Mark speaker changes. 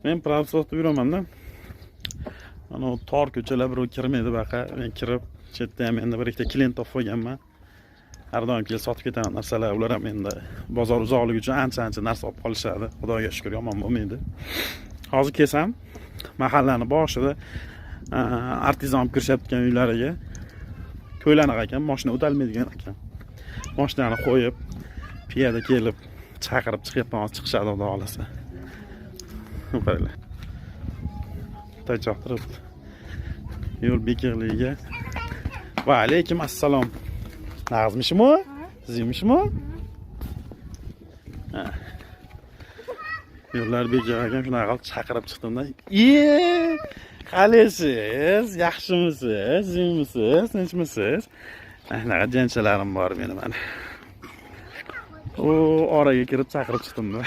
Speaker 1: Men pravoslavda yuraman-da. Ana tor ko'chalar birov kirmaydi baqa. Men kirib, chetda ham endi bir ikkita klient topib qo'yganman. Har doim kelib sotib ketaman narsalar. Ular ham endi bozor uzoqligi uchun ancha narsa olib qolishadi. Xudoga shukr, yomon bo'lmaydi. Hozir kelsam, mahallani boshida artizan olib kirishayotgan uylariga ko'ylaniq ekan, mashina o'talmaydigan ekan. Mashinani qo'yib, piyoda kelib, chaqirib chiqyapman, chiqishadi xudo xolasa. Qaranglar. Tajoq turibdi. Yo'l bekirligiga. Va alaykum assalom. Nag'izmishmi? Sizmishmi? Ha. Yo'llar bekir ekan, shunaqa qilib chaqirib chiqdimda. Qalesiz? Yaxshimisiz? Sizmisiz? Tinchmisiz? Anaqa janchalarim bor meni mana. O oraga kirib chaqirib chiqdimda.